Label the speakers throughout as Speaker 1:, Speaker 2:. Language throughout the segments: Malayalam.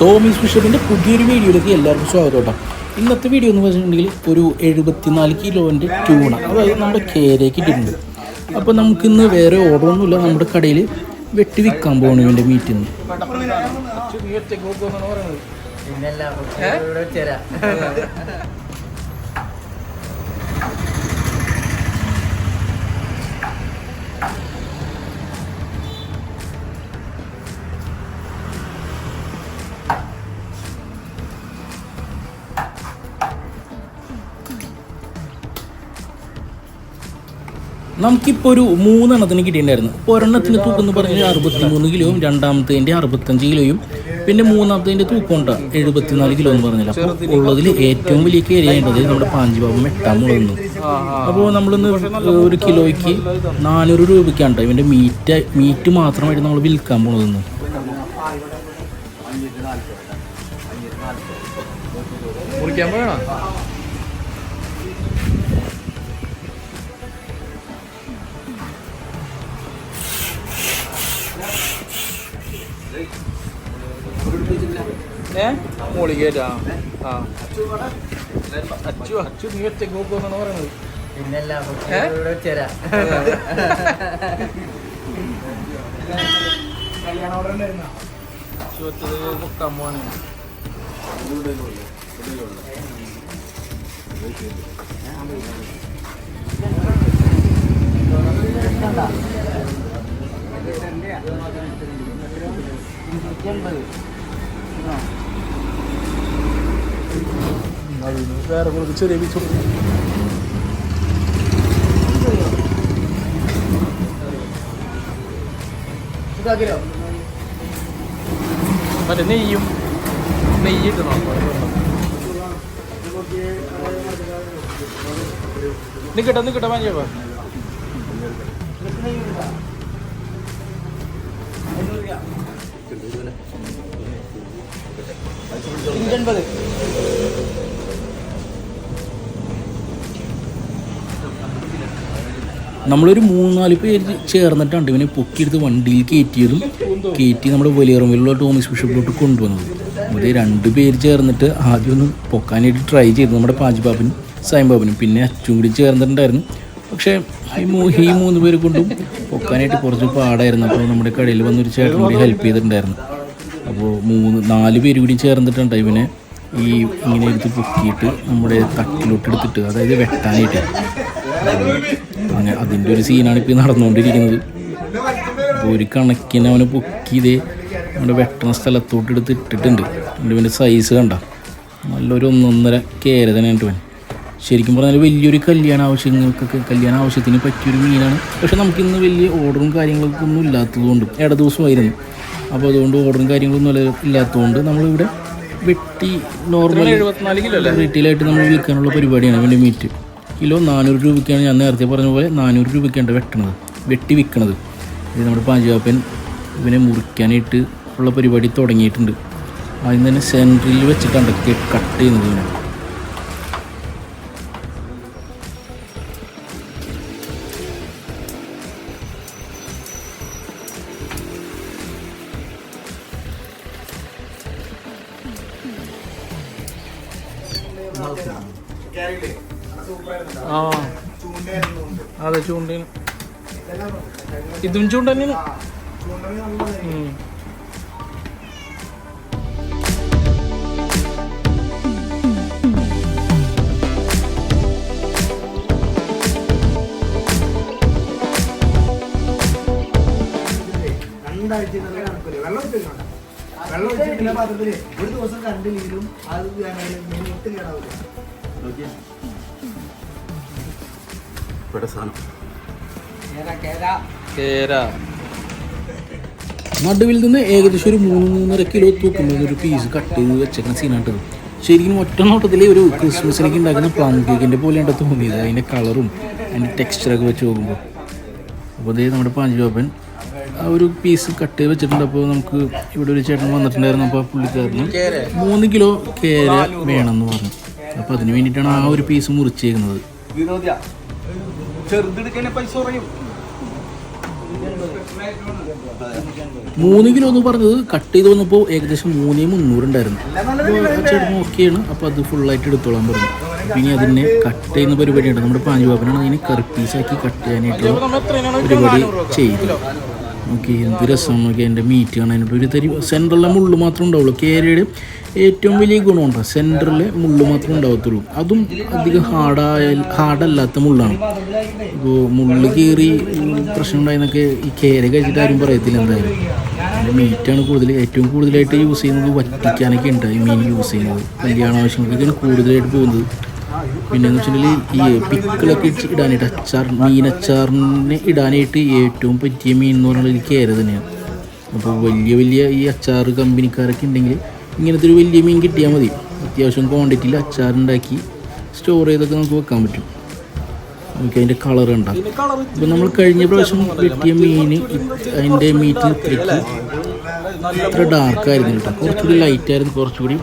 Speaker 1: ടോമീസ് ബിഷപ്പിൻ്റെ പുതിയൊരു വീഡിയോയിലേക്ക് എല്ലാവർക്കും സ്വാഗതം കേട്ടോ. ഇന്നത്തെ വീഡിയോ എന്ന് വെച്ചിട്ടുണ്ടെങ്കിൽ ഒരു 74 കിലോൻ്റെ ട്യൂണ, അതായത് നമ്മുടെ കേരയ്ക്ക് ഇട്ടിട്ടുണ്ട്. അപ്പോൾ നമുക്കിന്ന് വേറെ ഓർഡറൊന്നുമില്ല, നമ്മുടെ കടയിൽ വെട്ടി വിൽക്കാൻ പോകണം ഇവൻ്റെ മീറ്റിൽ നിന്ന്. നമുക്കിപ്പോൾ ഒരു 3 എണ്ണത്തിന് കിട്ടിയിട്ടുണ്ടായിരുന്നു. ഒരെണ്ണത്തിന് തൂക്കം എന്ന് പറഞ്ഞാൽ 63 കിലോയും, രണ്ടാമത്തേൻ്റെ 65 കിലോയും, പിന്നെ മൂന്നാമത്തേൻ്റെ തൂക്കം ഉണ്ട് 74 കിലോ എന്ന് പറഞ്ഞില്ല. അപ്പോൾ ഉള്ളതിൽ ഏറ്റവും വലിയ കേരിയായിട്ടത് നമ്മുടെ പാഞ്ചിബാബു വെട്ടാമുള്ളതെന്നു. അപ്പോൾ നമ്മളിന്ന് ഒരു കിലോയ്ക്ക് 400 രൂപയ്ക്കാണ് ഇവൻ്റെ മീറ്റ് മാത്രമായിട്ട് നമ്മൾ വിൽക്കാൻ പോണതെന്ന്. മോളിക്കേറ്റാ അച്ചു അച്ചു നീ ഒറ്റ നോക്കുമെന്നാണ് പറയുന്നത്. മുക്കാൻ പോവാണ്. വേറെ കൊടുത്ത് ചെറിയ പീസ് മറ്റേ നെയ്യിട്ടോ നിക്കട്ടെ വാങ്ങിയപ്പോ നമ്മളൊരു 3-4 പേര് ചേർന്നിട്ടാണ് ഇവനെ പൊക്കിയെടുത്ത് വണ്ടിയിൽ കയറ്റി നമ്മുടെ വലിയറമ്പിലുള്ള ടോമീസ് ബിഷപ്പിലോട്ട് കൊണ്ടുവന്നത്. അതേ 2 പേര് ചേർന്നിട്ട് ആദ്യം ഒന്ന് പൊക്കാനായിട്ട് ട്രൈ ചെയ്തു, നമ്മുടെ പാഞ്ചിബാബിനും സായിബാബിനും, പിന്നെ അച്ചും കൂടി ചേർന്നിട്ടുണ്ടായിരുന്നു. പക്ഷേ ഈ 3 പേര് കൊണ്ടും പൊക്കാനായിട്ട് കുറച്ച് പാടായിരുന്നു. അപ്പോൾ നമ്മുടെ കടയിൽ വന്നൊരു ചേട്ടൻ കൂടി ഹെൽപ്പ് ചെയ്തിട്ടുണ്ടായിരുന്നു. അപ്പോൾ 4 പേര് കൂടി ചേർന്നിട്ടുണ്ട് ഇവനെ ഇങ്ങനെ എടുത്ത് പൊക്കിയിട്ട് നമ്മുടെ തട്ടിലോട്ട് എടുത്തിട്ട്, അതായത് വെട്ടാനായിട്ട്. അങ്ങനെ അതിൻ്റെ ഒരു സീനാണ് ഇപ്പോൾ നടന്നുകൊണ്ടിരിക്കുന്നത്. അപ്പോൾ ഒരു കണക്കിന് അവനെ പൊക്കിയതേ നമ്മുടെ വെട്ടണ സ്ഥലത്തോട്ട് എടുത്ത് ഇട്ടിട്ടുണ്ട്. ഇവൻ്റെ സൈസ് കണ്ട നല്ലൊരു 1.5 കേര തന്നെയാണ് ഇവൻ. ശരിക്കും പറഞ്ഞാൽ വലിയൊരു കല്യാണ ആവശ്യത്തിന് പറ്റിയൊരു മീനാണ്. പക്ഷെ നമുക്കിന്ന് വലിയ ഓർഡറും കാര്യങ്ങളൊക്കെ ഒന്നും ഇല്ലാത്തതുകൊണ്ട്, ദിവസമായിരുന്നു, അപ്പോൾ അതുകൊണ്ട് ഓർഡറും കാര്യങ്ങളൊന്നും ഇല്ലാത്തതുകൊണ്ട് നമ്മളിവിടെ വെട്ടി നോർമൽ 74 കിലോ റീറ്റെയിലായിട്ട് നമ്മൾ വിൽക്കാനുള്ള പരിപാടിയാണ്. ഇവൻ്റെ മീറ്റ് കിലോ 400 രൂപയ്ക്കാണ്, ഞാൻ നേരത്തെ പറഞ്ഞ പോലെ 400 രൂപയ്ക്കാണ് വെട്ടി വിൽക്കണത്. ഇത് നമ്മുടെ പാഞ്ചാപ്പൻ ഇവനെ മുറിക്കാനായിട്ട് ഉള്ള പരിപാടി തുടങ്ങിയിട്ടുണ്ട്. അതിന് തന്നെ സെൻട്രിൽ വെച്ചിട്ടാണ് കട്ട് ചെയ്യുന്നത് ഇവനെ. അതെ, ചൂണ്ടന് ഇതും ചൂണ്ടനാണ്.
Speaker 2: ഒരു ദിവസം കണ്ടില്ലെങ്കിലും അത്
Speaker 1: നടുവിൽ നിന്ന് ഏകദേശം ഒരു 3-3.5 കിലോ തൂക്കുമ്പോൾ ഒരു പീസ് കട്ട് ചെയ്ത് വെച്ചേക്കുന്ന സീനായിട്ടത്. ശരിക്കും ഒറ്റ നോട്ടത്തിൽ ഒരു ക്രിസ്മസിലേക്ക് ഉണ്ടാക്കുന്ന പ്ലം കേക്കിൻ്റെ പോലെയാണ് തോന്നിയത്, അതിൻ്റെ കളറും അതിൻ്റെ ടെക്സ്ചറൊക്കെ വെച്ച് നോക്കുമ്പോൾ. അപ്പോൾ അതേ നമ്മുടെ പാഞ്ചിബാബൻ ആ ഒരു പീസ് കട്ട് ചെയ്ത് വെച്ചിട്ടുണ്ട്. അപ്പോൾ നമുക്ക് ഇവിടെ ഒരു ചേട്ടൻ വന്നിട്ടുണ്ടായിരുന്നു. അപ്പോൾ പുള്ളിക്കാരന് 3 കിലോ കേര വേണമെന്ന് പറഞ്ഞു. അപ്പോൾ അതിന് വേണ്ടിയിട്ടാണ് ആ ഒരു പീസ് മുറിച്ചേക്കുന്നത്. 3 കിലോ എന്ന് പറഞ്ഞത് കട്ട് ചെയ്ത് വന്നപ്പോൾ ഏകദേശം 3,300 ഉണ്ടായിരുന്നു. അപ്പോൾ ചേട്ടൻ ഓക്കെയാണ്. അപ്പോൾ അത് ഫുള്ളായിട്ട് എടുത്തോളാൻ പറഞ്ഞു. പിന്നെ അതിനെ കട്ട് ചെയ്യുന്ന പരിപാടിയുണ്ട്. നമ്മുടെ പാഞ്ചുപാപ്പനാണ് അതിന് കറിപ്പീസാക്കി കട്ട് ചെയ്യാനായിട്ടുള്ള പരിപാടി ചെയ്തു. ഓക്കെ, എന്ത് രസം നോക്കി എൻ്റെ മീറ്റ് കാണാനായിട്ട്. ഒരു തരി സെൻറ്ററിലെ മുള്ളു മാത്രമേ ഉണ്ടാവുള്ളൂ. കേരയുടെ ഏറ്റവും വലിയ ഗുണമുണ്ട്, സെൻറ്ററിലെ മുള്ളു മാത്രമേ ഉണ്ടാകത്തുള്ളൂ. അതും അധികം ഹാർഡല്ലാത്ത മുള്ളാണ്. ഇപ്പോൾ മുള്ളു കീറി പ്രശ്നം ഉണ്ടായെന്നൊക്കെ ഈ കേര കഴിച്ചിട്ട് ആരും പറയത്തില്ല. എന്തായാലും അതിൻ്റെ മീറ്റാണ് ഏറ്റവും കൂടുതലായിട്ട് യൂസ് ചെയ്യുന്നത്. വറ്റിക്കാനൊക്കെ ഉണ്ട് ഈ മീൻ യൂസ് ചെയ്യുന്നത്. കല്യാണ ആവശ്യങ്ങൾക്കൊക്കെയാണ് കൂടുതലായിട്ട് പോകുന്നത്. പിന്നെയെന്ന് വെച്ചിട്ടുണ്ടെങ്കിൽ ഈ പിക്കിളൊക്കെ ഇടാനായിട്ട് മീനച്ചാറിനെ ഇടാനായിട്ട് ഏറ്റവും പറ്റിയ മീൻ എന്ന് പറയുന്നത് ഈ കേര തന്നെയാണ്. അപ്പോൾ വലിയ ഈ അച്ചാർ കമ്പനിക്കാരൊക്കെ ഉണ്ടെങ്കിൽ ഇങ്ങനത്തെ ഒരു വലിയ മീൻ കിട്ടിയാൽ മതി. അത്യാവശ്യം ക്വാണ്ടിറ്റിയിൽ അച്ചാറുണ്ടാക്കി സ്റ്റോർ ചെയ്തൊക്കെ നമുക്ക് വെക്കാൻ പറ്റും. നമുക്ക് അതിൻ്റെ കളർ ഉണ്ടാകും. ഇപ്പോൾ നമ്മൾ കഴിഞ്ഞ പ്രാവശ്യം വെട്ടിയ മീൻ അതിൻ്റെ മീറ്റ് ഇത്ര ഡാർക്കായിരുന്നു കേട്ടോ. കുറച്ചുകൂടി ലൈറ്റായിരുന്നു, കുറച്ചുകൂടി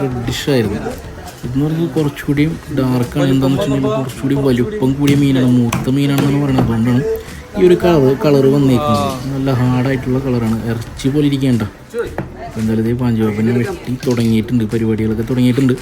Speaker 1: റെഡിഷായിരുന്നു. ഇതെന്ന് പറഞ്ഞാൽ കുറച്ചുകൂടിയും ഡാർക്കാണ്. എന്താണെന്ന് വെച്ചിട്ടുണ്ടെങ്കിൽ കുറച്ചുകൂടി വലുപ്പം കൂടിയ മീനാണ്, മൂത്ത മീനാണെന്നാണ് പറയുന്നത്. അതുകൊണ്ടാണ് ഈ ഒരു കളർ വന്നേക്കുന്നത്. നല്ല ഹാർഡായിട്ടുള്ള കളറാണ്, ഇറച്ചി പോലെ ഇരിക്കേണ്ട. അപ്പോൾ എന്തായാലും ഇതേ പാഞ്ചുപാപ്പനെ വെട്ടി തുടങ്ങിയിട്ടുണ്ട്, പരിപാടികളൊക്കെ തുടങ്ങിയിട്ടുണ്ട്.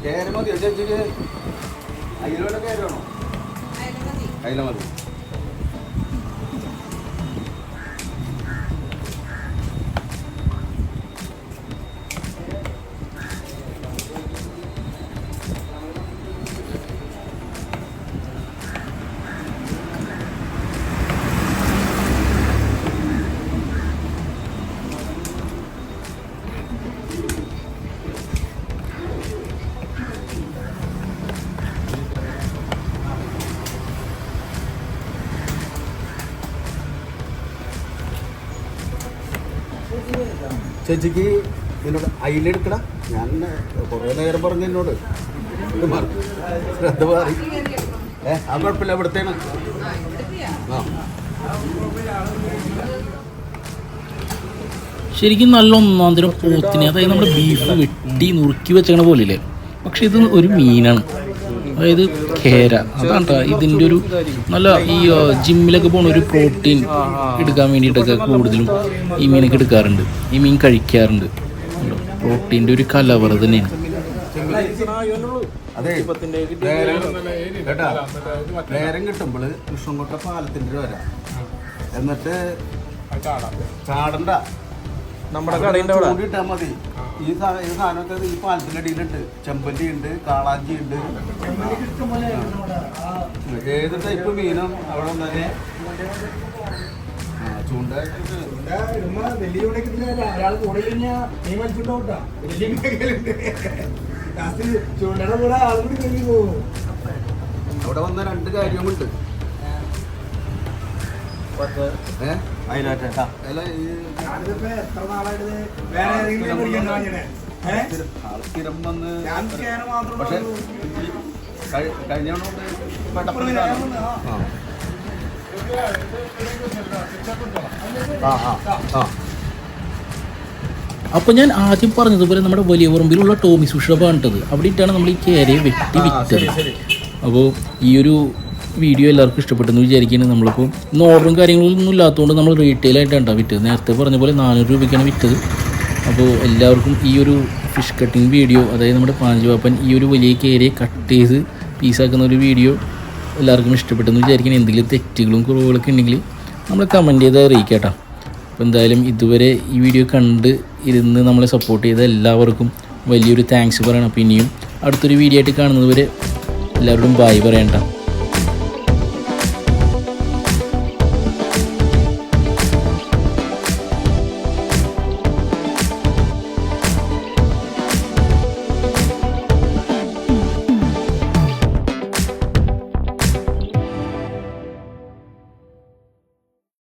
Speaker 2: കേര മതിയോ ചേച്ചിക്ക്? അയിലോട്ട് കയറാണോ? അയില മതി. ചേച്ചിക്ക് എന്നോട് അയിലെടുക്കടാ. ഞാൻ കുറേ നേരം പറഞ്ഞു എന്നോട് ശ്രദ്ധ മാറി. ആ കുഴപ്പമില്ല, ഇവിടുത്തേണ്.
Speaker 1: ശരിക്കും നല്ല ഒന്നാം തരം പോത്തിനെ, അതായത് നമ്മുടെ ബീഫ് വെട്ടി നുറുക്കി വെച്ചങ്ങനെ പോലില്ലേ. പക്ഷെ ഇത് ഒരു മീനാണ്, അതായത് കേര. അതാണ് ഇതിൻ്റെ ഒരു നല്ല ഈ ജിമ്മിലൊക്കെ പോകുന്ന ഒരു പ്രോട്ടീൻ എടുക്കാൻ വേണ്ടിയിട്ടൊക്കെ കൂടുതലും ഈ മീനൊക്കെ എടുക്കാറുണ്ട്, ഈ മീൻ കഴിക്കാറുണ്ട്. പ്രോട്ടീൻ്റെ ഒരു കലവറ തന്നെയാണ്.
Speaker 2: അതെ, നേരം കിട്ടുമ്പോൾ കൃഷ്ണൻകോട്ട പാലത്തിൻ്റെ വരാം. എന്നിട്ട് ചാടണ്ട, നമ്മുടെ കടയിൻ്റെ അവിടെ ഇട്ടാൽ മതി. ഈ സാധനമൊക്കെ ഈ പാലത്തിൻ്റെ അടിയിലുണ്ട്. ചെമ്പല്ലി ഉണ്ട്, കാളാഞ്ചി ഉണ്ട്, ഏത് ടൈപ്പ് മീനും അവിടെ തന്നെ. ചൂണ്ട അവിടെ വന്ന 2 കാര്യമുണ്ട്. സ്ഥിരം വന്ന് പക്ഷെ കഴിഞ്ഞ
Speaker 1: അപ്പോൾ ഞാൻ ആദ്യം പറഞ്ഞതുപോലെ നമ്മുടെ വലിയ പറമ്പിലുള്ള ടോമിസ് ഫിഷ് ഷോപ്പ് കണ്ടത്. അവിടെ ഇട്ടാണ് നമ്മൾ ഈ കേരയെ വെട്ടി വിറ്റത്. അപ്പോൾ ഈ ഒരു വീഡിയോ എല്ലാവർക്കും ഇഷ്ടപ്പെട്ടെന്ന് വിചാരിക്കുന്നത്. നമ്മളിപ്പോൾ ഇന്ന് ഓർഡറും കാര്യങ്ങളൊന്നും ഇല്ലാത്തതുകൊണ്ട് നമ്മൾ റീറ്റെയിലായിട്ടാണ് വിറ്റത്. നേരത്തെ പറഞ്ഞ പോലെ 400 രൂപയ്ക്കാണ് വിറ്റത്. അപ്പോൾ എല്ലാവർക്കും ഈ ഒരു ഫിഷ് കട്ടിങ് വീഡിയോ, അതായത് നമ്മുടെ പാഞ്ചുപാപ്പൻ ഈ ഒരു വലിയ കേരയെ കട്ട് ചെയ്ത് പീസാക്കുന്ന ഒരു വീഡിയോ എല്ലാവർക്കും ഇഷ്ടപ്പെട്ടെന്ന് വിചാരിക്കുന്നത്. എന്തെങ്കിലും തെറ്റുകളും കുറവുകളൊക്കെ ഉണ്ടെങ്കിൽ നമ്മൾ കമൻറ്റ് ചെയ്ത് അറിയിക്കാം. അപ്പോൾ എന്തായാലും ഇതുവരെ ഈ വീഡിയോ കണ്ട് ഇരുന്ന് നമ്മളെ സപ്പോർട്ട് ചെയ്ത എല്ലാവർക്കും വലിയൊരു താങ്ക്സ് പറയണം. അപ്പോൾ ഇനിയും അടുത്തൊരു വീഡിയോ ആയിട്ട് കാണുന്നത് വരെ എല്ലാവരോടും ബായ് പറയണ്ട.